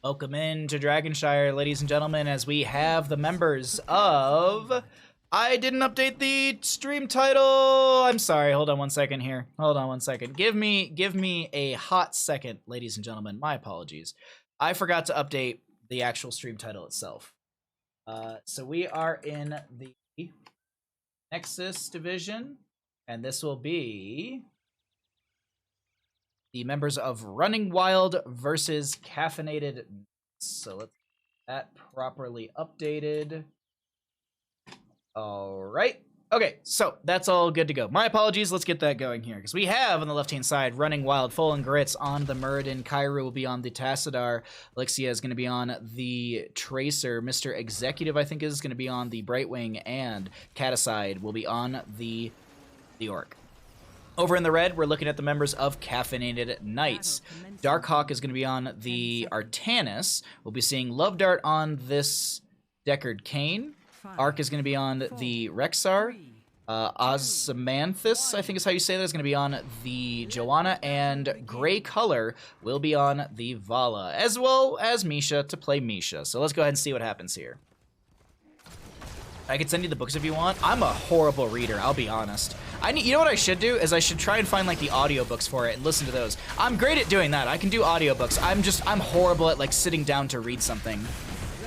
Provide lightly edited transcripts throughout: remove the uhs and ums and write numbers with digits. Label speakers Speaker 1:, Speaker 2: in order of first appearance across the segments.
Speaker 1: Welcome in to Dragonshire, ladies and gentlemen, as we have the members of... I didn't update the stream title! I'm sorry, hold on one second here. Hold on one second. Give me a hot second, ladies and gentlemen. My apologies. I forgot to update the actual stream title itself. So we are in the Nexus division, and this will be the members of Running Wild versus Caffeinated. So let's get that properly updated. All right. Okay, so that's all good to go. My apologies. Let's get that going here. Because we have on the left-hand side Running Wild, Full and Grits on the Muradin. Kairu will be on the Tassadar. Alexia is going to be on the Tracer. Mr. Executive, I think, is going to be on the Brightwing. And Caticide will be on the Orc. Over in the red, we're looking at the members of Caffeinated Knights. Darkhawk is going to be on the Artanis. We'll be seeing Love Dart on this Deckard Cain. Ark is going to be on the Rexar. Ozymanthus, I think is how you say that, is going to be on the Joanna. And Gray Color will be on the Vala, as well as Misha to play Misha. So let's go ahead and see what happens here. I can send you the books if you want. I'm a horrible reader, I'll be honest. You know what I should do is I should try and find like the audiobooks for it and listen to those. I'm great at doing that. I can do audiobooks. I'm horrible at like sitting down to read something.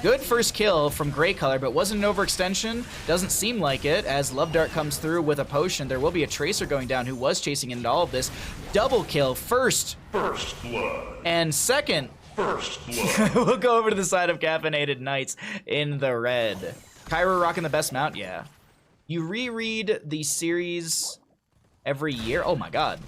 Speaker 1: Good first kill from Gray Color, but wasn't an overextension. Doesn't seem like it, as Love Dart comes through with a potion. There will be a Tracer going down who was chasing into all of this. Double kill, first blood. And second, first blood. We'll go over to the side of Caffeinated Knights in the red. Kyra rocking the best mount, yeah. You reread the series every year? Oh my god.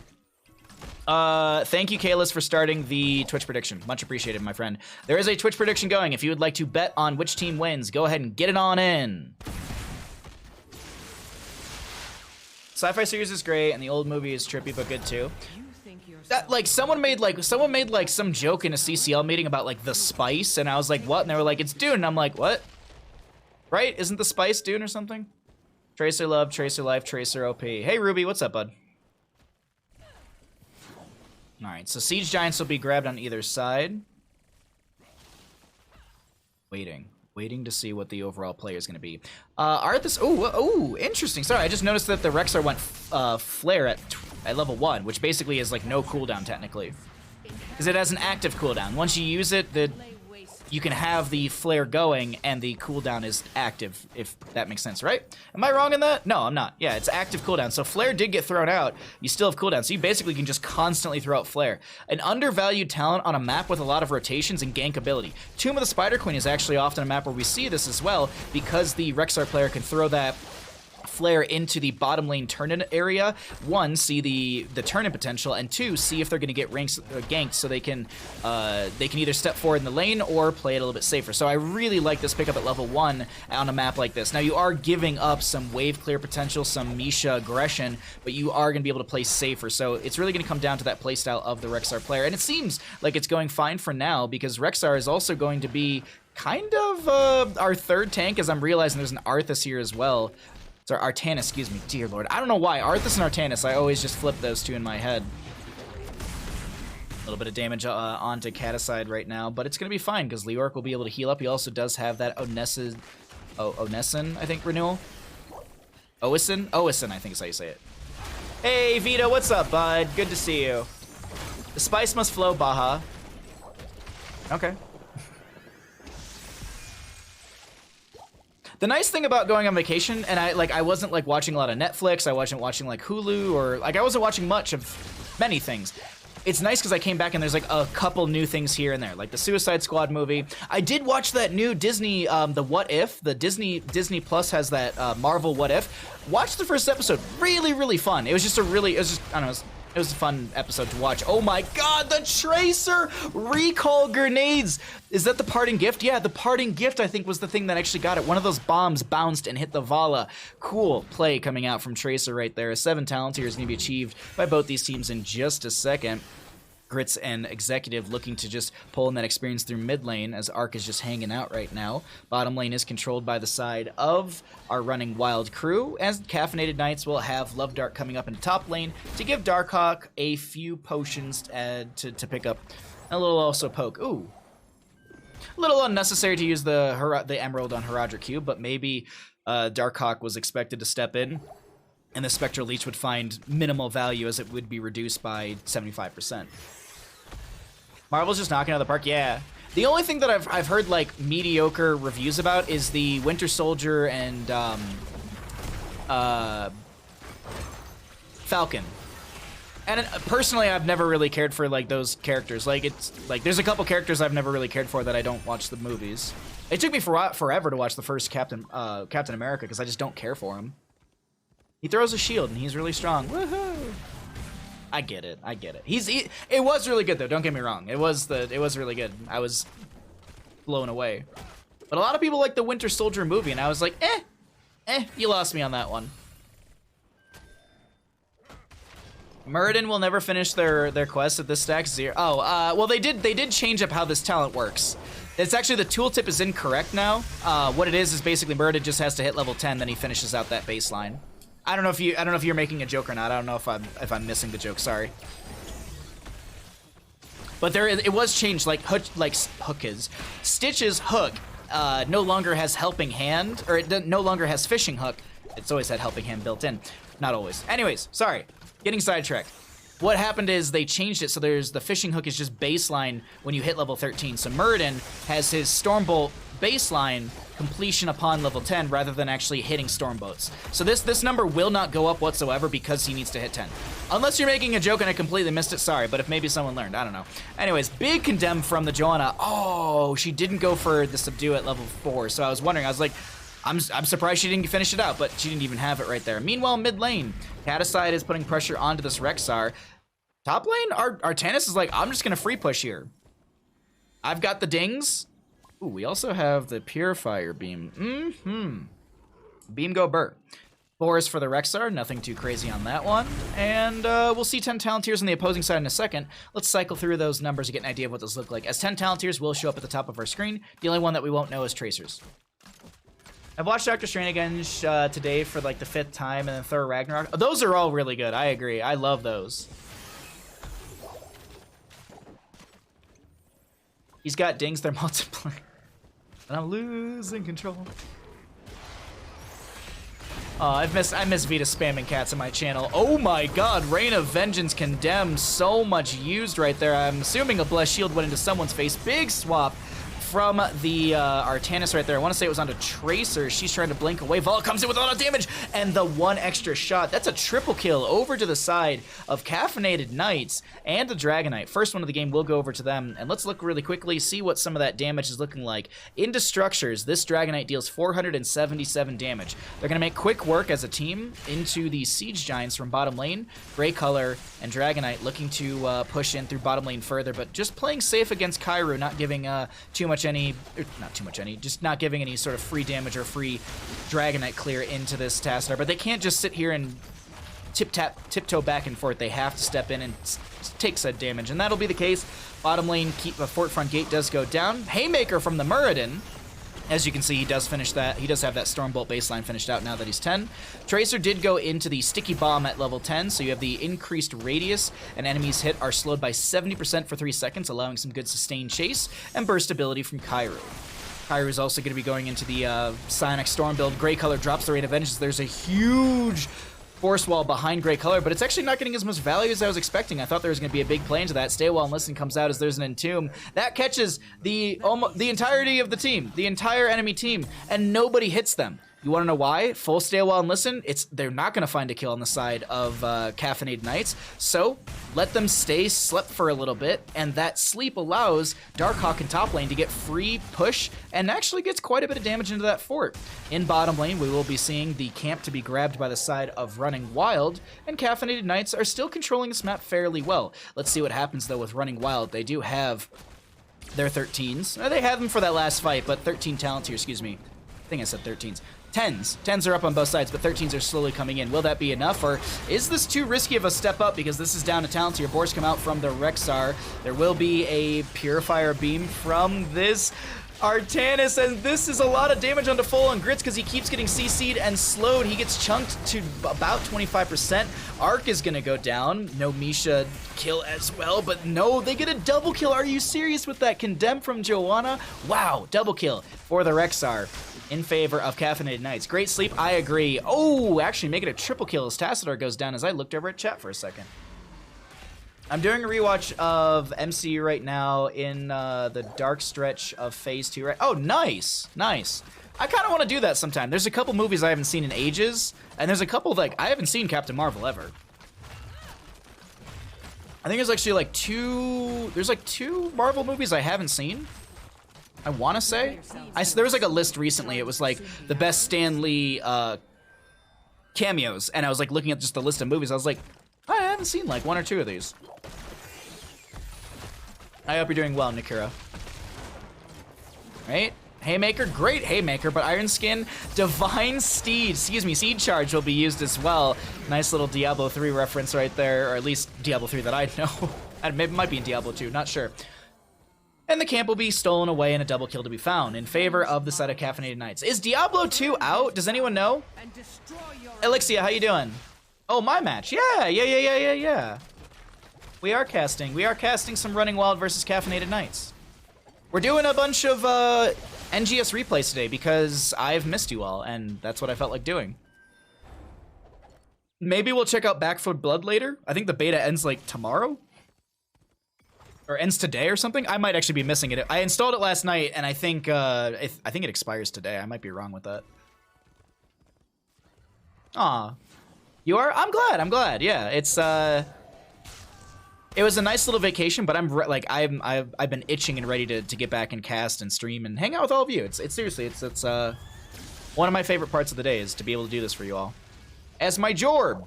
Speaker 1: Thank you, Kalis, for starting the Twitch prediction. Much appreciated, my friend. There is a Twitch prediction going. If you would like to bet on which team wins, go ahead and get it on in. Sci-fi series is great, and the old movie is trippy but good too. That, like, someone made some joke in a CCL meeting about like the spice, and I was like, what? And they were like, it's Dune. And I'm like, what? Right? Isn't the spice Dune or something? Tracer love, Tracer life, Tracer OP. Hey Ruby, what's up, bud? Alright, so Siege Giants will be grabbed on either side. Waiting to see what the overall play is going to be. Arthas, oh, interesting. Sorry, I just noticed that the Rexar went Flare at level 1, which basically is like no cooldown technically. Because it has an active cooldown. Once you use it, you can have the Flare going and the cooldown is active, if that makes sense, right? Am I wrong in that? No, I'm not. Yeah, it's active cooldown. So Flare did get thrown out. You still have cooldown, so you basically can just constantly throw out Flare. An undervalued talent on a map with a lot of rotations and gank ability. Tomb of the Spider Queen is actually often a map where we see this as well, because the Rexar player can throw that Flare into the bottom lane turn-in area. One, see the turn-in potential, and two, see if they're going to get ganked, so they can either step forward in the lane or play it a little bit safer. So I really like this pickup at level 1 on a map like this. Now you are giving up some wave clear potential, some Misha aggression, but you are going to be able to play safer. So it's really going to come down to that playstyle of the Rexar player, and it seems like it's going fine for now, because Rexar is also going to be kind of our third tank, as I'm realizing there's an Arthas here as well. Sorry, Artanis, excuse me. Dear Lord. I don't know why. Arthas and Artanis, I always just flip those two in my head. A little bit of damage onto Caticide right now, but it's going to be fine because Leoric will be able to heal up. He also does have that Onessin, I think, renewal. Oisin, I think is how you say it. Hey, Vito, what's up, bud? Good to see you. The spice must flow, Baha. Okay. The nice thing about going on vacation, and I wasn't like watching a lot of Netflix, I wasn't watching like Hulu, or like I wasn't watching much of many things. It's nice because I came back and there's like a couple new things here and there, like the Suicide Squad movie. I did watch that new Disney, the What If, the Disney Plus has that Marvel What If. Watched the first episode, really fun. It was just I don't know, it was a fun episode to watch. Oh my god, the Tracer recall grenades! Is that the parting gift? Yeah, the parting gift I think was the thing that actually got it. One of those bombs bounced and hit the Vala. Cool play coming out from Tracer right there. 7 talent here is going to be achieved by both these teams in just a second. Grits and Executive looking to just pull in that experience through mid lane, as Ark is just hanging out right now. Bottom lane is controlled by the side of our Running Wild crew, as Caffeinated Knights will have Love Dart coming up into top lane to give Darkhawk a few potions to pick up. A little also poke. Ooh. A little unnecessary to use the Emerald on Herodric Cube, but maybe Darkhawk was expected to step in, and the Spectral Leech would find minimal value as it would be reduced by 75%. Marvel's just knocking out of the park, yeah. The only thing that I've heard like mediocre reviews about is the Winter Soldier and Falcon. And personally, I've never really cared for like those characters. Like it's like there's a couple characters I've never really cared for that I don't watch the movies. It took me forever to watch the first Captain America because I just don't care for him. He throws a shield and he's really strong. Woohoo! I get it. I get it. It was really good though. Don't get me wrong. It was really good. I was blown away. But a lot of people like the Winter Soldier movie, and I was like, you lost me on that one. Muradin will never finish their quest at this stack 0. Oh, well they did change up how this talent works. It's actually the tooltip is incorrect now. What it is basically Muradin just has to hit level 10, then he finishes out that baseline. I don't know if you're making a joke or not. I don't know if I'm missing the joke. Sorry. But it was changed. Like Hook is Stitch's hook no longer has helping hand, or it no longer has fishing hook. It's always had helping hand built in. Not always. Anyways, sorry. Getting sidetracked. What happened is they changed it so there's the fishing hook is just baseline when you hit level 13. So Muradin has his Stormbolt baseline completion upon level 10 rather than actually hitting Stormbolts. So this number will not go up whatsoever because he needs to hit 10. Unless you're making a joke and I completely missed it, sorry, but if maybe someone learned, I don't know. Anyways, big condemn from the Joanna. Oh, she didn't go for the subdue at level 4, so I was wondering, I was like, I'm surprised she didn't finish it out, but she didn't even have it right there. Meanwhile, mid lane, Caticide is putting pressure onto this Rexxar. Top lane, Artanis is like, I'm just gonna free push here. I've got the dings. Ooh, we also have the Purifier Beam. Beam go Burr. Boris for the Rexxar, nothing too crazy on that one. And we'll see 10 Talontiers on the opposing side in a second. Let's cycle through those numbers to get an idea of what those look like. As 10 Talontiers will show up at the top of our screen. The only one that we won't know is Tracers. I've watched Doctor Strange again today for like the 5th time, and then Thor Ragnarok. Those are all really good. I agree. I love those. He's got dings. They're multiplying. And I'm losing control. Oh, I miss Vita spamming cats on my channel. Oh my god, Reign of Vengeance condemned. So much used right there. I'm assuming a Blessed Shield went into someone's face. Big swap from the Artanis right there. I want to say it was onto Tracer. She's trying to blink away. Vault comes in with a lot of damage, and the one extra shot. That's a triple kill over to the side of Caffeinated Knights and the Dragonite. First one of the game will go over to them, and let's look really quickly, see what some of that damage is looking like. Into structures, this Dragonite deals 477 damage. They're going to make quick work as a team into the Siege Giants from bottom lane. Gray Color and Dragonite looking to push in through bottom lane further, but just playing safe against Kairu, not giving just not giving any sort of free damage or free Dragonite clear into this Tassadar. But they can't just sit here and tiptoe back and forth. They have to step in and take said damage, and that'll be the case. Bottom lane, the fort front gate does go down. Haymaker from the Muradin. As you can see, he does finish that. He does have that Stormbolt baseline finished out now that he's 10. Tracer did go into the Sticky Bomb at level 10, so you have the increased radius, and enemies hit are slowed by 70% for 3 seconds, allowing some good sustained chase, and burst ability from Kairu. Kairu is also going to be going into the Psionic Storm build. Gray Color drops the Rain of Vengeance. There's a huge force wall behind Gray Color, but it's actually not getting as much value as I was expecting. I thought there was going to be a big play into that. Stay a while and listen comes out as there's an Entomb. That catches the entirety of the team, the entire enemy team, and nobody hits them. You want to know why? Full stay a while and listen. They're not going to find a kill on the side of Caffeinated Knights, so let them stay slept for a little bit, and that sleep allows Darkhawk in top lane to get free push and actually gets quite a bit of damage into that fort. In bottom lane, we will be seeing the camp to be grabbed by the side of Running Wild, and Caffeinated Knights are still controlling this map fairly well. Let's see what happens though with Running Wild. They do have their 13s. They have them for that last fight, but 13 talents here, excuse me. I think I said 13s. 10s. 10s are up on both sides, but 13s are slowly coming in. Will that be enough, or is this too risky of a step up because this is down to talent here? Boars come out from the Rexxar. There will be a Purifier Beam from this Artanis, and this is a lot of damage onto full on Grits because he keeps getting CC'd and slowed. He gets chunked to about 25%. Arc is gonna go down. No Misha kill as well, but no, they get a double kill. Are you serious with that? Condemn from Joanna? Wow, double kill for the Rexar in favor of Caffeinated Knights. Great sleep, I agree. Oh, actually make it a triple kill as Tassadar goes down as I looked over at chat for a second. I'm doing a rewatch of MCU right now in the dark stretch of Phase 2. Right? Oh, nice, nice. I kind of want to do that sometime. There's a couple movies I haven't seen in ages, and there's a couple like I haven't seen Captain Marvel ever. I think there's actually like two Marvel movies I haven't seen. I want to say. There was like a list recently. It was like the best Stan Lee cameos, and I was like looking at just the list of movies. I was like, I haven't seen like one or two of these. I hope you're doing well, Nikura. Right? Haymaker, great Haymaker, but Iron Skin, Divine Steed, excuse me, Seed Charge will be used as well. Nice little Diablo 3 reference right there, or at least Diablo 3 that I know. And maybe it might be in Diablo 2, not sure. And the camp will be stolen away and a double kill to be found in favor of the set of Caffeinated Knights. Is Diablo 2 out? Does anyone know? Elixia, how you doing? Oh, my match. Yeah. We are casting some Running Wild versus Caffeinated Knights. We're doing a bunch of NGS replays today because I've missed you all, and that's what I felt like doing. Maybe we'll check out Back 4 Blood later. I think the beta ends like tomorrow. Or ends today or something. I might actually be missing it. I installed it last night, and I think it expires today. I might be wrong with that. Aw. You are? I'm glad. Yeah, it was a nice little vacation, but I've been itching and ready to get back and cast and stream and hang out with all of you. It's seriously, it's one of my favorite parts of the day is to be able to do this for you all. As my Jorb.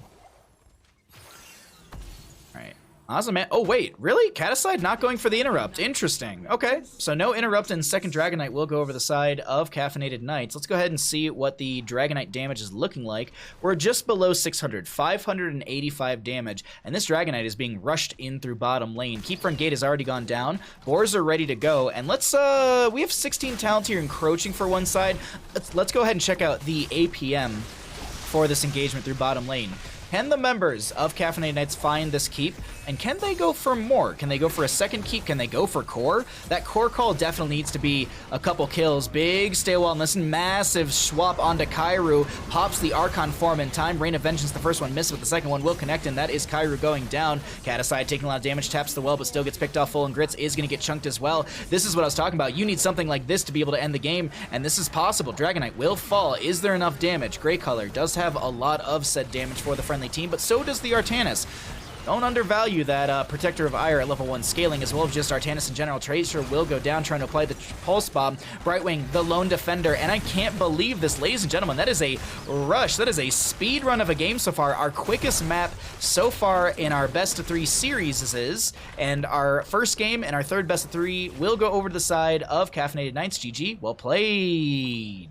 Speaker 1: Alright. Awesome, man. Oh, wait. Really? Caticide not going for the interrupt. Interesting. Okay. So no interrupt, and second Dragon Knight will go over the side of Caffeinated Knights. Let's go ahead and see what the Dragon Knight damage is looking like. We're just below 600. 585 damage. And this Dragon Knight is being rushed in through bottom lane. Keep Front Gate has already gone down. Boars are ready to go. And let's, we have 16 talents here encroaching for one side. Let's go ahead and check out the APM for this engagement through bottom lane. Can the members of Caffeinated Knights find this keep? And can they go for more? Can they go for a second keep? Can they go for core? That core call definitely needs to be a couple kills. Big stay well and listen. Massive swap onto Kairu. Pops the Archon form in time. Rain of Vengeance, the first one missed, but the second one will connect, and that is Kairu going down. Caticide taking a lot of damage, taps the well, but still gets picked off full, and Grits is going to get chunked as well. This is what I was talking about. You need something like this to be able to end the game, and this is possible. Dragon Knight will fall. Is there enough damage? Grey Color does have a lot of said damage for the friendly team, but so does the Artanis. Don't undervalue that Protector of Ire at level 1 scaling, as well as just Artanis in general. Tracer will go down trying to apply the Pulse Bomb. Brightwing, the lone defender, and I can't believe this, ladies and gentlemen. That is a rush. That is a speed run of a game so far. Our quickest map so far in our best of 3 series is, and our first game and our third best of 3 will go over to the side of Caffeinated Knights. GG, well played.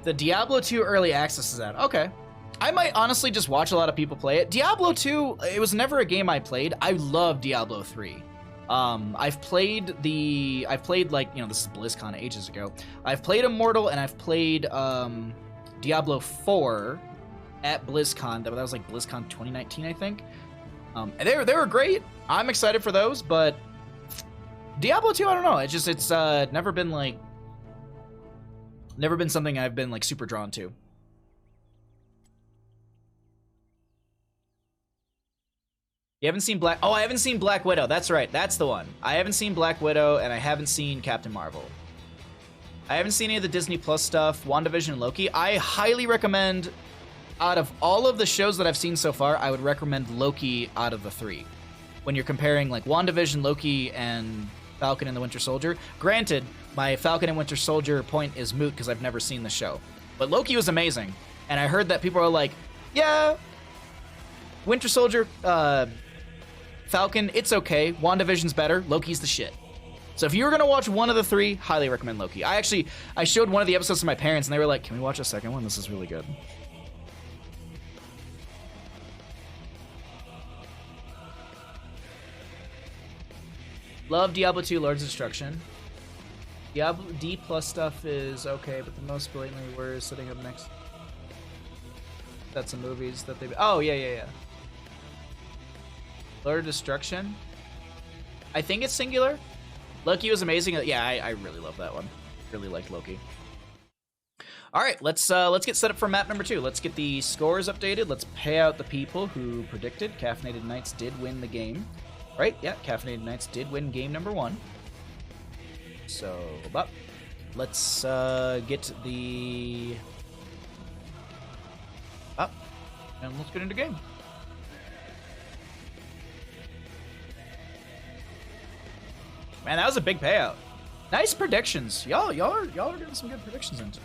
Speaker 1: The Diablo 2 early access is out. Okay. I might honestly just watch a lot of people play it. Diablo 2, it was never a game I played. I love Diablo 3. I've played like, you know, this is BlizzCon ages ago. I've played Immortal and I've played Diablo 4 at BlizzCon. That was like BlizzCon 2019, I think. And they were great. I'm excited for those, but Diablo 2, I don't know. It's never been something I've been like super drawn to. You haven't seen Black... Oh, I haven't seen Black Widow. That's right. That's the one. I haven't seen Black Widow, and I haven't seen Captain Marvel. I haven't seen any of the Disney Plus stuff, WandaVision and Loki. I highly recommend, out of all of the shows that I've seen so far, I would recommend Loki out of the 3. When you're comparing like WandaVision, Loki, and Falcon and the Winter Soldier. Granted, my Falcon and Winter Soldier point is moot because I've never seen the show. But Loki was amazing. And I heard that people are like, yeah, Winter Soldier, Falcon, it's okay. WandaVision's better. Loki's the shit. So if you were going to watch one of the 3, highly recommend Loki. I showed one of the episodes to my parents and they were like, can we watch a second one? This is really good. Love Diablo 2 Lords of Destruction. Diablo D plus stuff is okay, but the most blatantly we're sitting up next. That's some movies that they've. Oh yeah. Lord of Destruction. I think it's singular. Loki was amazing. Yeah, I really love that one. Really liked Loki. All right, let's get set up for map number 2. Let's get the scores updated. Let's pay out the people who predicted. Caffeinated Knights did win the game. Right? Yeah, Caffeinated Knights did win game number 1. So, but let's get the up and let's get into game. Man, that was a big payout. Nice predictions. Y'all are getting some good predictions into.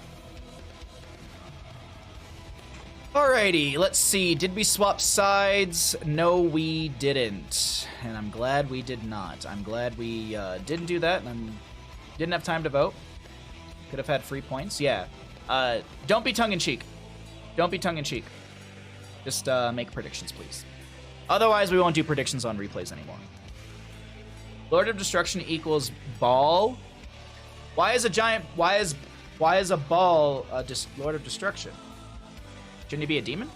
Speaker 1: Alrighty, let's see. Did we swap sides? No, we didn't. And I'm glad we did not. I'm glad we didn't do that, and didn't have time to vote. Could have had free points. Yeah. Don't be tongue-in-cheek. Don't be tongue-in-cheek. Just make predictions, please. Otherwise, we won't do predictions on replays anymore. Lord of Destruction equals ball. Why is a giant? Why is a ball Lord of Destruction? Shouldn't he be a demon?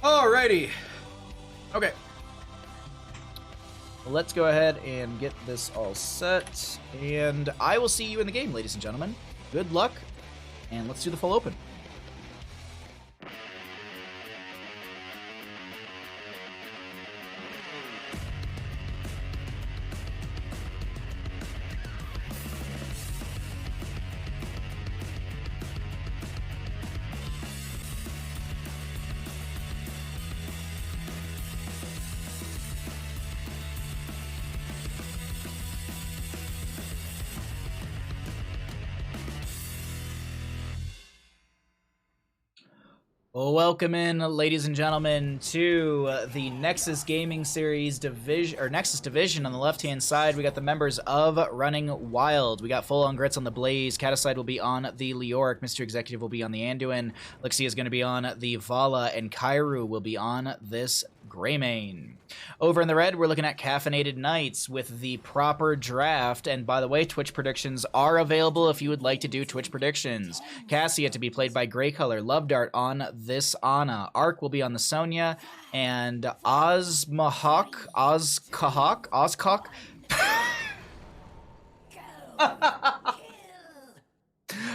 Speaker 1: Alrighty. Okay. Let's go ahead and get this all set, and I will see you in the game, ladies and gentlemen. Good luck, and let's do the full open. Welcome in, ladies and gentlemen, to the Nexus Gaming Series division, or Nexus Division. On the left-hand side, we got the members of Running Wild. We got Full on Grits on the Blaze. Caticide will be on the Leoric. Mr. Executive will be on the Anduin. Lixie is going to be on the Vala, and Kairu will be on this Greymane. Over in the red, we're looking at Caffeinated Knights with the proper draft. And by the way, Twitch predictions are available if you would like to do Twitch predictions. Cassia to be played by Grey Color. Love Dart on this Ana. Arc will be on the Sonya. And Ozkahawk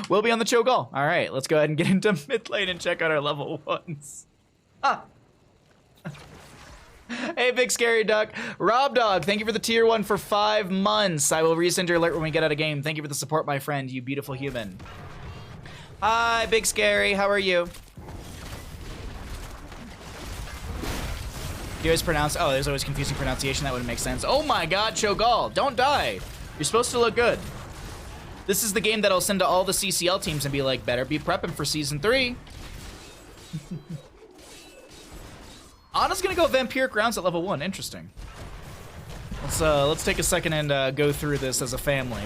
Speaker 1: will be on the Cho'Gall. All right, let's go ahead and get into mid lane and check out our level 1s. Hey, Big Scary Duck. Rob Dog, thank you for the tier 1 for 5 months. I will resend your alert when we get out of game. Thank you for the support, my friend, you beautiful human. Hi, Big Scary. How are you? You always pronounce... Oh, there's always confusing pronunciation. That wouldn't make sense. Oh my god, Cho'Gall. Don't die. You're supposed to look good. This is the game that I'll send to all the CCL teams and be like, better be prepping for Season 3. Ana's gonna go Vampiric Rounds at level 1. Interesting. Let's take a second and go through this as a family.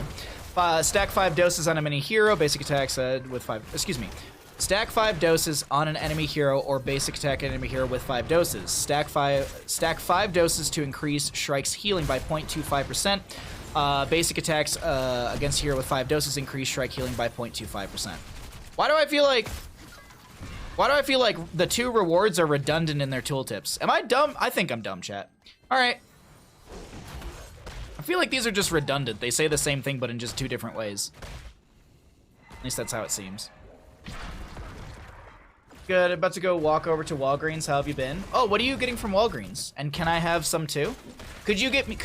Speaker 1: Stack 5 doses on a mini hero. Basic attacks with 5. Excuse me. Stack 5 doses on an enemy hero or basic attack enemy hero with 5 doses. Stack 5 doses to increase Shrike's healing by 0.25%. Basic attacks against hero with 5 doses increase Shrike healing by 0.25%. Why do I feel like the 2 rewards are redundant in their tooltips? Am I dumb? I think I'm dumb, chat. All right. I feel like these are just redundant. They say the same thing, but in just 2 different ways. At least that's how it seems. Good. About to go walk over to Walgreens. How have you been? Oh, what are you getting from Walgreens? And can I have some too? Could you get me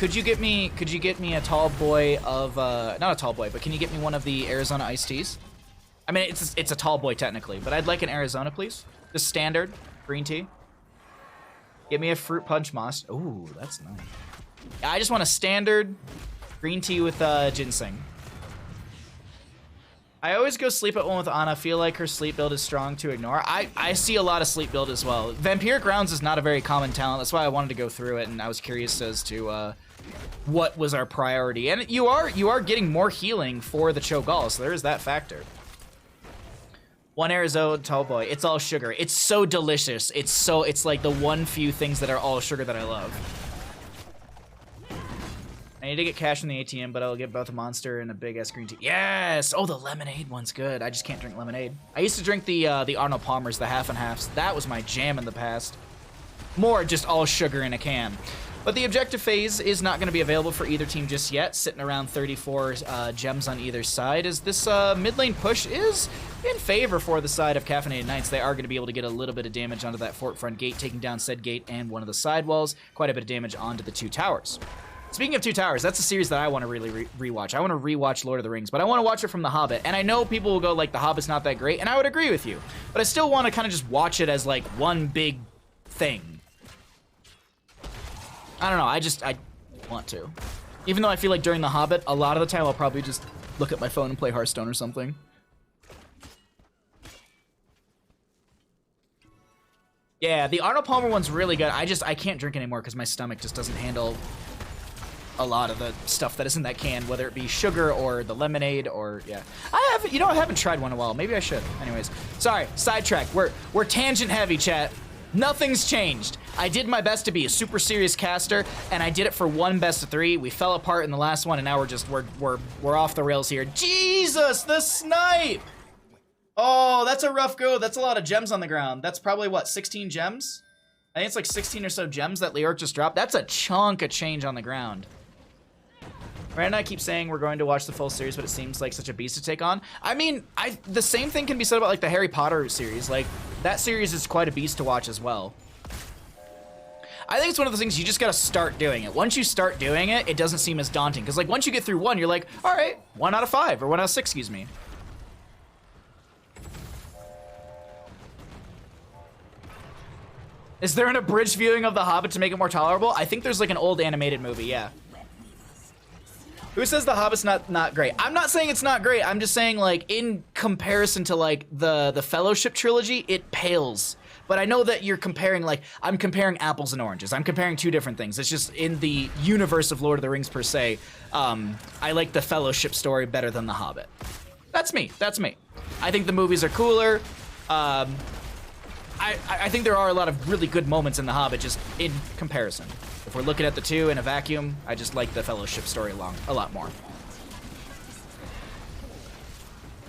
Speaker 1: a tall boy of not a tall boy, but can you get me one of the Arizona iced teas? I mean, it's a tall boy technically, but I'd like an Arizona, please. Just standard green tea. Give me a fruit punch moss. Ooh, that's nice. Yeah, I just want a standard green tea with ginseng. I always go sleep at 1 with Ana. Feel like her sleep build is strong to ignore. I see a lot of sleep build as well. Vampiric Rounds is not a very common talent. That's why I wanted to go through it, and I was curious as to what was our priority. And you are getting more healing for the Cho'Gall, so there is that factor. One Arizona tall boy. It's all sugar. It's so delicious. It's like the one few things that are all sugar that I love. I need to get cash from the ATM, but I'll get both a Monster and a big ass green tea. Yes! Oh, the lemonade one's good. I just can't drink lemonade. I used to drink the Arnold Palmer's, the half and halves. That was my jam in the past. More just all sugar in a can. But the objective phase is not going to be available for either team just yet, sitting around 34 gems on either side, as this mid lane push is in favor for the side of Caffeinated Knights. They are going to be able to get a little bit of damage onto that fort front gate, taking down said gate and one of the side walls, quite a bit of damage onto the 2 towers. Speaking of 2 towers, that's a series that I want to really rewatch. I want to rewatch Lord of the Rings, but I want to watch it from The Hobbit. And I know people will go like, The Hobbit's not that great, and I would agree with you. But I still want to kind of just watch it as like one big thing. I don't know, I want to. Even though I feel like during The Hobbit, a lot of the time I'll probably just look at my phone and play Hearthstone or something. Yeah, the Arnold Palmer one's really good. I can't drink anymore because my stomach just doesn't handle a lot of the stuff that is in that can, whether it be sugar or the lemonade or, yeah. I haven't tried one in a while. Maybe I should. Anyways, sorry, sidetrack. We're tangent heavy, chat. Nothing's changed. I did my best to be a super serious caster, and I did it for one best of 3. We fell apart in the last one, and now we're off the rails here. Jesus, the snipe! Oh, that's a rough go. That's a lot of gems on the ground. That's probably, what, 16 gems? I think it's like 16 or so gems that Leoric just dropped. That's a chunk of change on the ground. Brandon and I keep saying we're going to watch the full series, but it seems like such a beast to take on. I mean, the same thing can be said about like the Harry Potter series. Like, that series is quite a beast to watch as well. I think it's one of those things you just gotta start doing it. Once you start doing it, it doesn't seem as daunting. Because like once you get through 1, you're like, all right, 1 out of 5 or 1 out of 6, excuse me. Is there an abridged viewing of The Hobbit to make it more tolerable? I think there's like an old animated movie, yeah. Who says The Hobbit's not great? I'm not saying it's not great. I'm just saying like in comparison to like the Fellowship trilogy, it pales. But I know that you're comparing, like, I'm comparing apples and oranges. I'm comparing 2 different things. It's just in the universe of Lord of the Rings per se, I like the Fellowship story better than The Hobbit. That's me. That's me. I think the movies are cooler. I think there are a lot of really good moments in The Hobbit, just in comparison. If we're looking at the 2 in a vacuum, I just like the Fellowship story a lot more.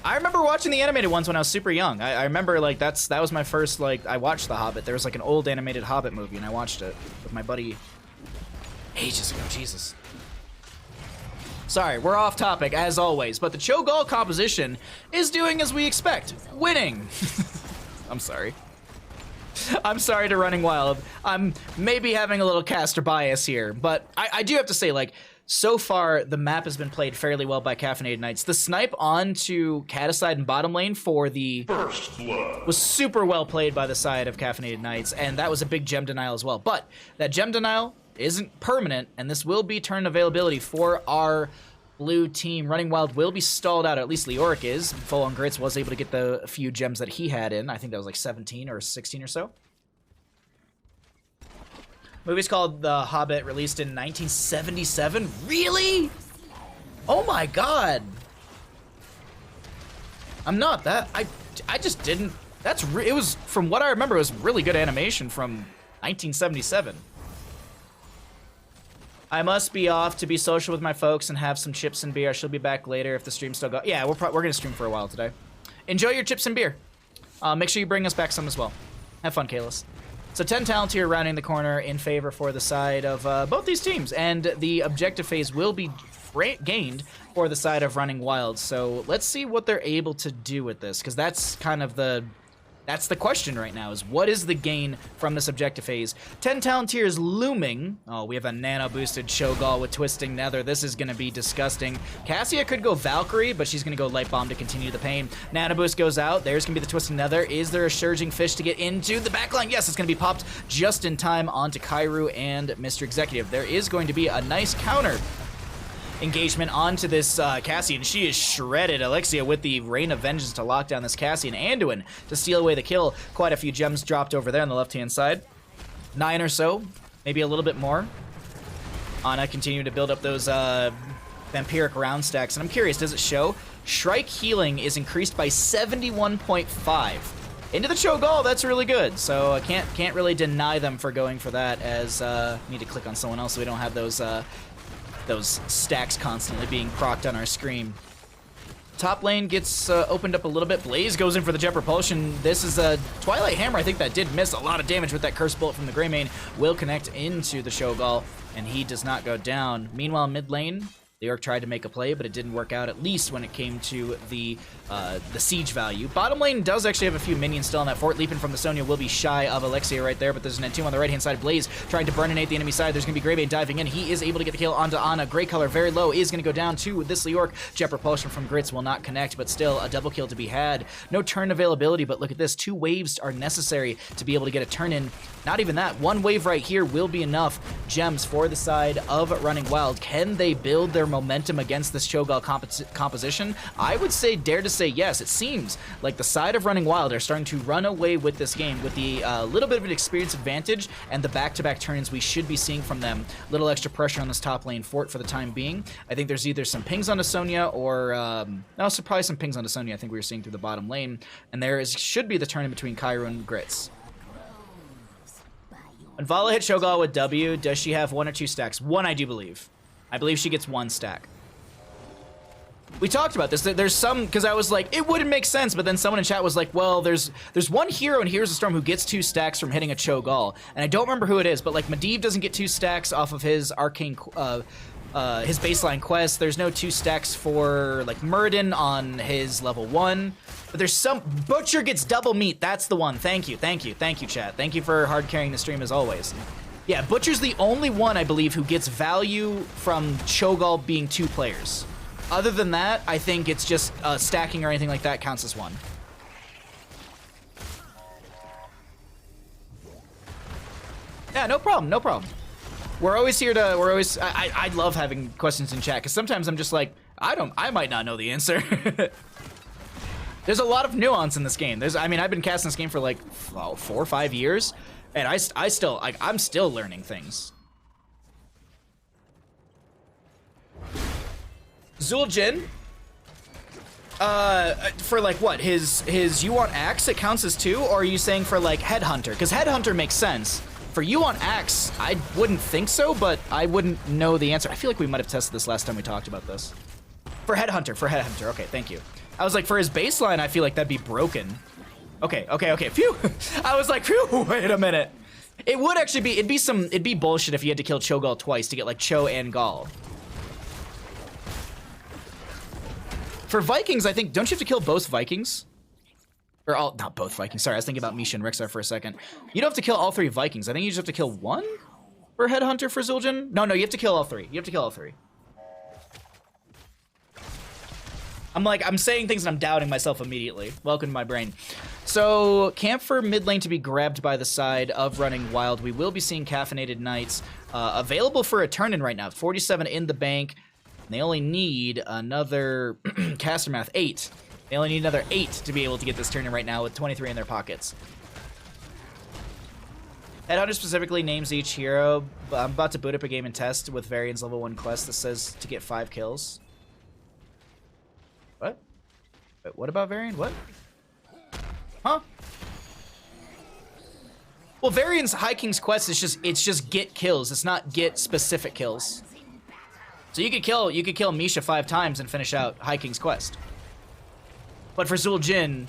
Speaker 1: I remember watching the animated ones when I was super young. I remember, like, that was my first, like, I watched The Hobbit. There was, like, an old animated Hobbit movie, and I watched it with my buddy ages ago. Jesus. Sorry, we're off topic, as always, but the Cho'Gall composition is doing as we expect. Winning. I'm sorry. I'm sorry to Running Wild. I'm maybe having a little caster bias here, but I do have to say, like, so far, the map has been played fairly well by Caffeinated Knights. The snipe onto Caticide and bottom lane for the first blood was super well played by the side of Caffeinated Knights, and that was a big gem denial as well. But that gem denial isn't permanent, and this will be turn availability for our blue team. Running Wild will be stalled out, at least Leoric is. Full on Grits was able to get the few gems that he had in. I think that was like 17 or 16 or so. Movie's called The Hobbit, released in 1977. Really? Oh my god. I'm not that. I just didn't. It was, from what I remember, it was really good animation from 1977. I must be off to be social with my folks and have some chips and beer. I shall be back later if the stream still goes. Yeah, we're gonna stream for a while today. Enjoy your chips and beer. Make sure you bring us back some as well. Have fun, Kalis. So 10 talent here rounding the corner in favor for the side of both these teams, and the objective phase will be gained for the side of Running Wild. So let's see what they're able to do with this, because that's kind of the question right now, is what is the gain from this objective phase? 10 talent here is looming. Oh, we have a nano boosted Cho'Gall with Twisting Nether. This is going to be disgusting. Cassia could go Valkyrie, but she's going to go Light Bomb to continue the pain. Nano boost goes out. There's going to be the Twisting Nether. Is there a Surging Fish to get into the backline? Yes, it's going to be popped just in time onto Kairu and Mr. Executive. There is going to be a nice counter engagement onto this Cassian. She is shredded. Alexia with the Rain of Vengeance to lock down this Cassian. Anduin to steal away the kill. Quite a few gems dropped over there on the left-hand side. 9 or so, maybe a little bit more. Ana continuing to build up those vampiric round stacks. And I'm curious, does it show? Shrike healing is increased by 71.5. Into the Cho'Gall, that's really good. So I can't really deny them for going for that, as need to click on someone else so we don't have those stacks constantly being procced on our screen. Top lane gets opened up a little bit. Blaze goes in for the Jet Propulsion. This is a Twilight Hammer, I think, that did miss a lot of damage with that Curse Bullet from the Greymane. Will connect into the Cho'Gall, and he does not go down. Meanwhile, mid lane, Leoric tried to make a play, but it didn't work out, at least when it came to the siege value. Bottom lane does actually have a few minions still on that fort. Leaping from the Sonya will be shy of Alexia right there, but there's an Entomb on the right-hand side. Blaze trying to burninate the enemy side. There's going to be Greybane diving in. He is able to get the kill onto Ana. Grey color very low is going to go down to this Leoric. Jet Propulsion from Grits will not connect, but still a double kill to be had. No turn availability, but look at this. 2 waves are necessary to be able to get a turn in. Not even that. 1 wave right here will be enough gems for the side of Running Wild. Can they build their momentum against this Cho'Gall composition? I would say, dare to say yes. It seems like the side of Running Wild are starting to run away with this game with the little bit of an experience advantage and the back-to-back turns we should be seeing from them. Little extra pressure on this top lane fort for the time being. I think there's either some pings onto Sonya or no, so probably some pings onto Sonya. I think we were seeing through the bottom lane, and there should be the turn in between Cairo and Grits. When Vala hit Cho'Gall with W, does she have 1 or 2 stacks? 1, I do believe. I believe she gets 1 stack. We talked about this. There's some, because I was like, it wouldn't make sense, but then someone in chat was like, well, there's one hero in Heroes of Storm who gets 2 stacks from hitting a Cho'Gall, and I don't remember who it is, but like Medivh doesn't get 2 stacks off of his arcane, his baseline quest. There's no 2 stacks for like Muradin on his level 1, but there's some, Butcher gets double meat. That's the one. Thank you, chat. Thank you for hard carrying the stream as always. Yeah, Butcher's the only one, I believe, who gets value from Cho'Gall being 2 players. Other than that, I think it's just stacking or anything like that counts as 1. Yeah, no problem, no problem. We're always here to, I love having questions in chat, because sometimes I'm just like, I might not know the answer. There's a lot of nuance in this game. I mean, I've been casting this game for like 4 or 5 years, and I'm still learning things. Zul'jin, for like what, his you want Axe, it counts as 2, or are you saying for like Headhunter? Because Headhunter makes sense. For you on Axe, I wouldn't think so, but I wouldn't know the answer. I feel like we might have tested this last time we talked about this. For Headhunter, okay, thank you. I was like, for his baseline, I feel like that'd be broken. Okay, phew. I was like, phew, wait a minute. It would actually be, it'd be bullshit if you had to kill Cho'Gall twice to get like Cho and Gall. For Vikings, I think, don't you have to kill both Vikings? Or all, not both Vikings, sorry, I was thinking about Misha and Rexar for a second. You don't have to kill all 3 Vikings. I think you just have to kill 1 for Headhunter for Zul'jin? No, you have to kill all 3. You have to kill all 3. I'm saying things and I'm doubting myself immediately. Welcome to my brain. So, camp for mid lane to be grabbed by the side of Running Wild. We will be seeing Caffeinated Knights available for a turn-in right now. 47 in the bank. They only need another, caster math, 8. They only need another 8 to be able to get this turn in right now with 23 in their pockets. Headhunter specifically names each hero. I'm about to boot up a game and test with Varian's level 1 quest that says to get 5 kills. What? Wait, what about Varian? What? Huh? Well, Varian's High King's quest is just get kills. It's not get specific kills. So you could kill Misha 5 times and finish out High King's quest. But for Zul'jin,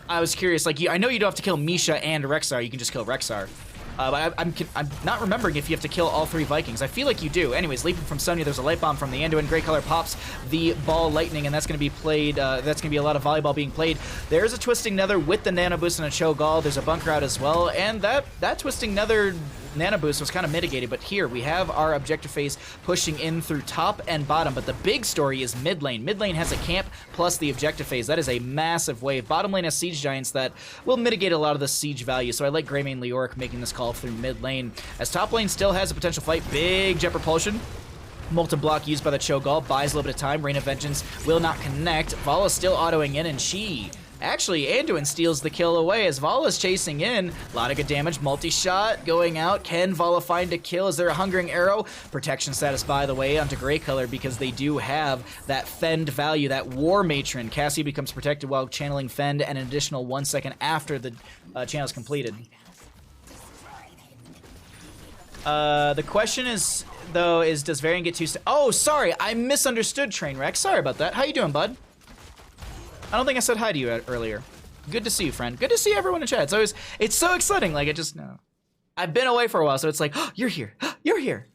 Speaker 1: I was curious. Like, I know you don't have to kill Misha and Rexar. You can just kill Rexar. But I'm not remembering if you have to kill all 3 Vikings. I feel like you do. Anyways, leaping from Sonya, there's a light bomb from the Anduin. Grey color pops the ball lightning, and that's going to be played. That's going to be a lot of volleyball being played. There's a Twisting Nether with the Nano Boost and a Cho'Gall. There's a bunker out as well, and that Twisting Nether Nano Boost was kind of mitigated, but here we have our objective phase pushing in through top and bottom, but the big story is mid lane. Mid lane has a camp plus the objective phase. That is a massive wave. Bottom lane has Siege Giants that will mitigate a lot of the siege value, so I like Greymane Leoric making this call through mid lane. As top lane still has a potential fight, big Jet Propulsion. Molten Block used by the Cho'Gall, buys a little bit of time. Rain of Vengeance will not connect. Vala still autoing in, and she Actually, Anduin steals the kill away as Vala's chasing in. A lot of good damage. Multi-shot going out. Can Vala find a kill? Is there a Hungering Arrow? Protection status, by the way, onto Grey Color because they do have that Fend value, that War Matron. Cassie becomes protected while channeling Fend and an additional 1 second after the channel is completed. The question is, though, does Varian get 2 Oh, sorry, I misunderstood, Trainwreck. Sorry about that. How you doing, bud? I don't think I said hi to you earlier. Good to see you, friend. Good to see everyone in chat. It's so exciting. Like, no. I've been away for a while, so it's like, oh, you're here. You're here.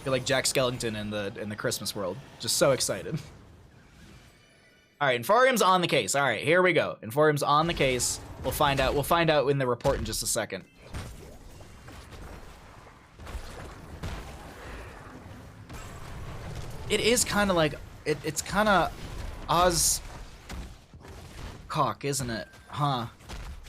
Speaker 1: You're like Jack Skellington in the Christmas world. Just so excited. All right, Inforium's on the case. All right, here we go. Inforium's on the case. We'll find out. We'll find out in the report in just a second. It is kind of like, it's kind of Oz Cock, isn't it? Huh.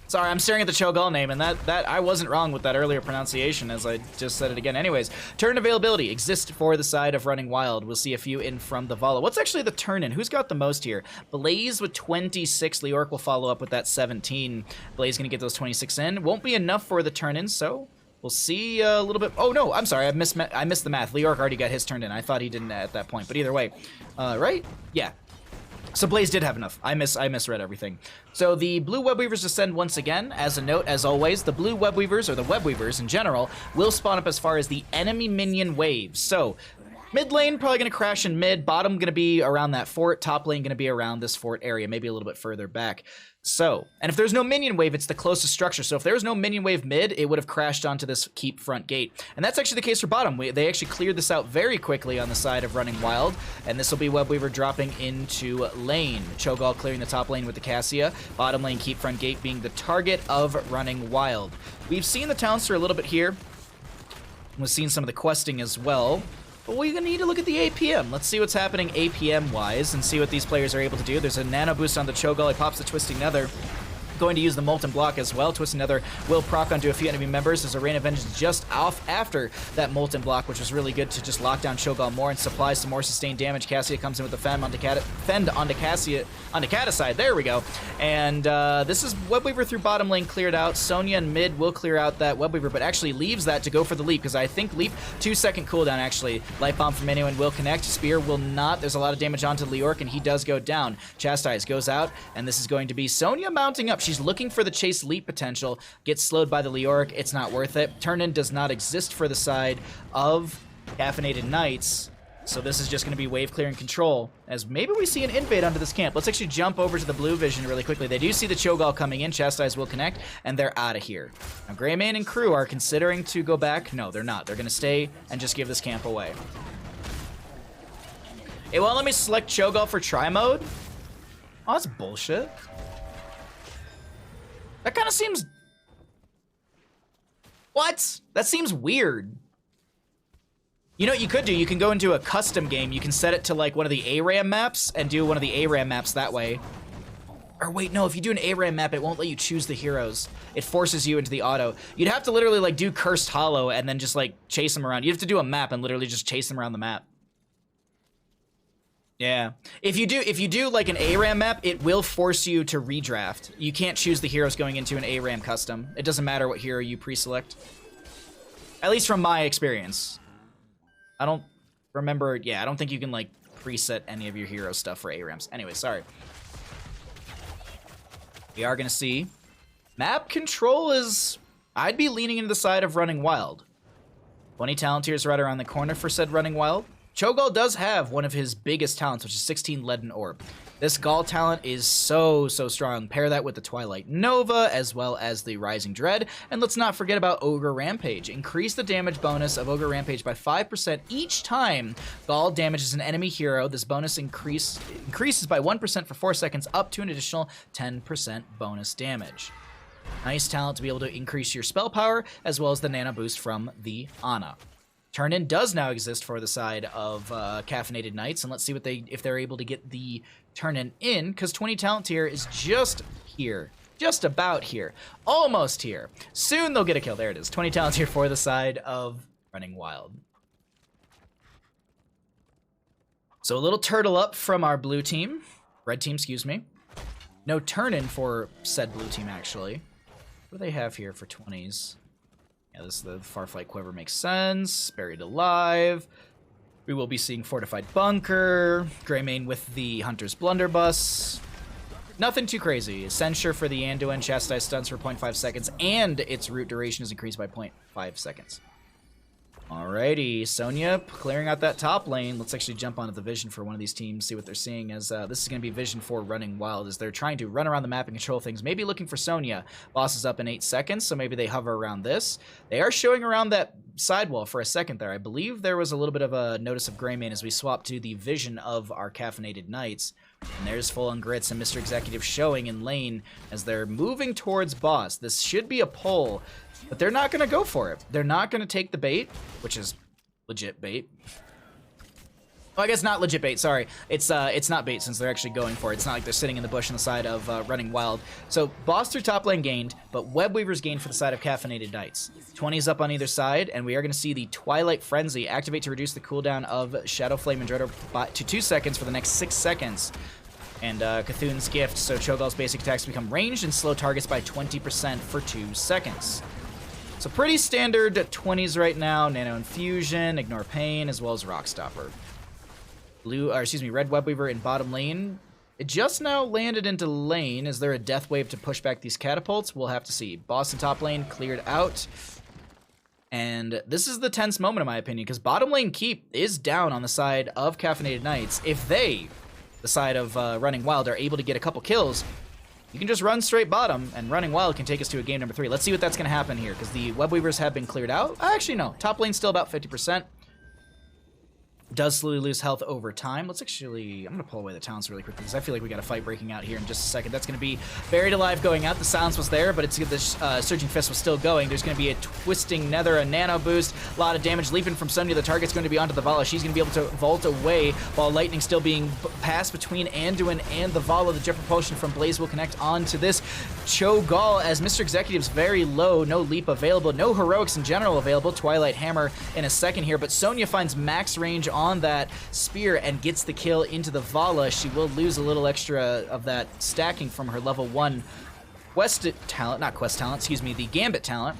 Speaker 1: Sorry, I'm staring at the Cho'Gall name, and that I wasn't wrong with that earlier pronunciation, as I just said it again. Anyways, turn availability exists for the side of Running Wild. We'll see a few in from the Vala. What's actually the turn-in? Who's got the most here? Blaze with 26. Leoric will follow up with that 17. Blaze gonna get those 26 in. Won't be enough for the turn-in, so we'll see a little bit. Oh no, I'm sorry, I missed the math. Leoric already got his turned in. I thought he didn't at that point, but either way, right? Yeah. So Blaze did have enough. I misread everything. So the blue web weavers descend once again. As a note, as always, the blue web weavers, or the web weavers in general, will spawn up as far as the enemy minion waves. So mid lane probably gonna crash in mid, bottom gonna be around that fort, top lane gonna be around this fort area, maybe a little bit further back. So, and if there's no minion wave, it's the closest structure. So if there was no minion wave mid, it would have crashed onto this keep front gate. And that's actually the case for bottom. They actually cleared this out very quickly on the side of Running Wild. And this will be Webweaver dropping into lane. Cho'Gall clearing the top lane with the Cassia. Bottom lane keep front gate being the target of Running Wild. We've seen the Townster a little bit here. We've seen some of the questing as well. But we're going to need to look at the APM. Let's see what's happening APM-wise and see what these players are able to do. There's a nano boost on the Cho'Gall. He pops the Twisting Nether. Going to use the Molten Block as well. Twisting Nether will proc onto a few enemy members. There's a Rain of Vengeance just off after that Molten Block, which was really good to just lock down Cho'Gall more and supply some more sustained damage. Cassia comes in with the Fend onto Cassia, onto Caticide. There we go. And this is Webweaver through bottom lane cleared out. Sonya in mid will clear out that Webweaver, but actually leaves that to go for the leap, because I think leap 2-second cooldown actually. Light Bomb from anyone will connect. Spear will not. There's a lot of damage onto Leoric, and he does go down. Chastise goes out, and this is going to be Sonya mounting up. She's looking for the chase leap potential. Gets slowed by the Leoric. It's not worth it. Turn-in does not exist for the side of Caffeinated Knights. So this is just going to be wave clearing control, as maybe we see an invade onto this camp. Let's actually jump over to the blue vision really quickly. They do see the Cho'Gall coming in. Chastise will connect, and they're out of here. Now, Greymane and crew are considering to go back. No, they're not. They're going to stay and just give this camp away. It won't let me select Cho'Gall for try mode. Oh, that's bullshit. That kind of seems... What? That seems weird. You know what you could do? You can go into a custom game. You can set it to like one of the ARAM maps and do one of the ARAM maps that way. Or wait, no, if you do an ARAM map, it won't let you choose the heroes. It forces you into the auto. You'd have to literally like do Cursed Hollow and then just like chase them around. You'd have to do a map and literally just chase them around the map. Yeah. If you do like an ARAM map, it will force you to redraft. You can't choose the heroes going into an ARAM custom. It doesn't matter what hero you pre-select. At least from my experience. I don't remember, yeah, I don't think you can like preset any of your hero stuff for ARAMs. Anyway, sorry. We are gonna see. Map control is, I'd be leaning into the side of Running Wild. 20 talent tiers right around the corner for said Running Wild. Cho'Gall does have one of his biggest talents, which is 16 Leaden Orb. This Gall talent is so strong. Pair that with the Twilight Nova, as well as the Rising Dread. And let's not forget about Ogre Rampage. Increase the damage bonus of Ogre Rampage by 5% each time Gall damages an enemy hero. This bonus increases by 1% for 4 seconds, up to an additional 10% bonus damage. Nice talent to be able to increase your spell power, as well as the Nano Boost from the Ana. Turn-in does now exist for the side of Caffeinated Knights, and let's see what if they're able to get the turn-in in, because 20 talent tier is just here. Just about here. Almost here. Soon they'll get a kill. There it is. 20 talent tier for the side of Running Wild. So a little turtle up from our blue team. Red team, excuse me. No turn-in for said blue team, actually. What do they have here for 20s? Yeah, this is the Farflight Quiver makes sense. Buried Alive. We will be seeing Fortified Bunker. Greymane with the Hunter's Blunderbuss. Nothing too crazy. Censure for the Anduin. Chastise stunts for 0.5 seconds. And its root duration is increased by 0.5 seconds. Alrighty, Sonya clearing out that top lane. Let's actually jump onto the vision for one of these teams, see what they're seeing, as this is going to be vision for Running Wild, as they're trying to run around the map and control things, maybe looking for Sonya. Boss is up in 8 seconds, so maybe they hover around this. They are showing around that sidewall for a second there. I believe there was a little bit of a notice of Greymane as we swap to the vision of our Caffeinated Knights. And there's Full on Grits and Mr. Executive showing in lane as they're moving towards boss. This should be a pull, but they're not going to go for it. They're not going to take the bait, which is legit bait. Well, I guess not legit bait, sorry. It's not bait since they're actually going for it. It's not like they're sitting in the bush on the side of Running Wild. So boss through top lane gained, but Web Weaver's gained for the side of Caffeinated Knights. 20's up on either side, and we are going to see the Twilight Frenzy activate to reduce the cooldown of Shadow Flame and Dreader to 2 seconds for the next 6 seconds. And Cthulhu's Gift, so Cho'Gall's basic attacks become ranged and slow targets by 20% for 2 seconds. So pretty standard 20s right now. Nano Infusion, Ignore Pain, as well as Rock Stopper. Red Web Weaver in bottom lane. It just now landed into lane. Is there a death wave to push back these catapults? We'll have to see. Boss in top lane cleared out. And this is the tense moment in my opinion, because bottom lane keep is down on the side of Caffeinated Knights. If they, the side of Running Wild, are able to get a couple kills, you can just run straight bottom, and Running Wild can take us to a game number 3. Let's see what that's going to happen here, because the Web Weavers have been cleared out. Actually, no. Top lane's still about 50%. Does slowly lose health over time. Let's actually... I'm going to pull away the talents really quickly, because I feel like we got a fight breaking out here in just a second. That's going to be Buried Alive going out. The silence was there, but the Surging Fist was still going. There's going to be a Twisting Nether, a Nano Boost, a lot of damage leaping from Sonya. The target's going to be onto the Vala. She's going to be able to vault away, while Lightning still being passed between Anduin and the Vala. The Jet Propulsion from Blaze will connect onto this Cho'Gall, as Mr. Executive's very low. No leap available. No heroics in general available. Twilight Hammer in a second here, but Sonya finds max range on that spear and gets the kill into the Vala. She will lose a little extra of that stacking from her level 1 quest talent, not quest talent, excuse me, the Gambit talent.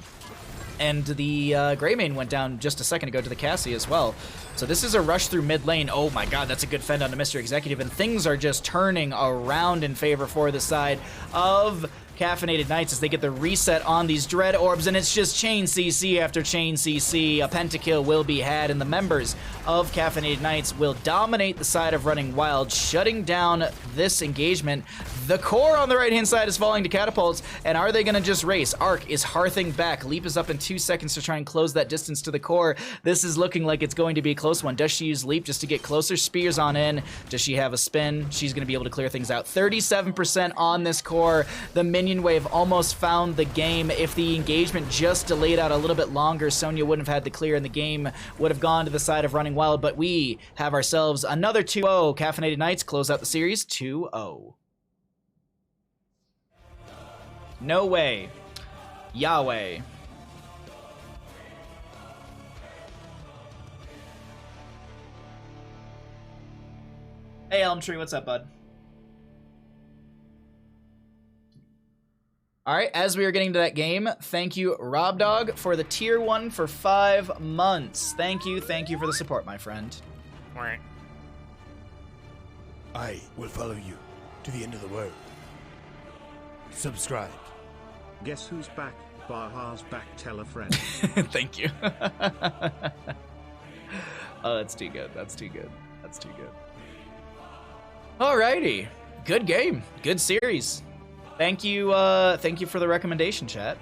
Speaker 1: And the Greymane went down just a second ago to the Cassie as well. So this is a rush through mid lane. Oh my god, that's a good fend onto Mr. Executive, and things are just turning around in favor for the side of Caffeinated Knights as they get the reset on these Dread Orbs, and it's just chain CC after chain CC. A pentakill will be had, and the members of Caffeinated Knights will dominate the side of Running Wild, shutting down this engagement. The core on the right-hand side is falling to catapults, and are they going to just race? Arc is hearthing back. Leap is up in 2 seconds to try and close that distance to the core. This is looking like it's going to be a close one. Does she use Leap just to get closer? Spears on in. Does she have a spin? She's going to be able to clear things out. 37% on this core. The minion wave almost found the game. If the engagement just delayed out a little bit longer, Sonya wouldn't have had the clear, and the game would have gone to the side of Running Wild, but we have ourselves another 2-0. Caffeinated Knights close out the series 2-0. No way. Yahweh. Hey, Elm Tree, what's up, bud? All right, as we are getting to that game, thank you, Rob Dog, for the tier 1 for 5 months. Thank you for the support, my friend.
Speaker 2: I will follow you to the end of the world. Subscribe.
Speaker 3: Guess who's back? Baha's back, tell a friend.
Speaker 1: Thank you. Oh, that's too good. That's too good. That's too good. Alrighty. Good game. Good series. Thank you for the recommendation, chat.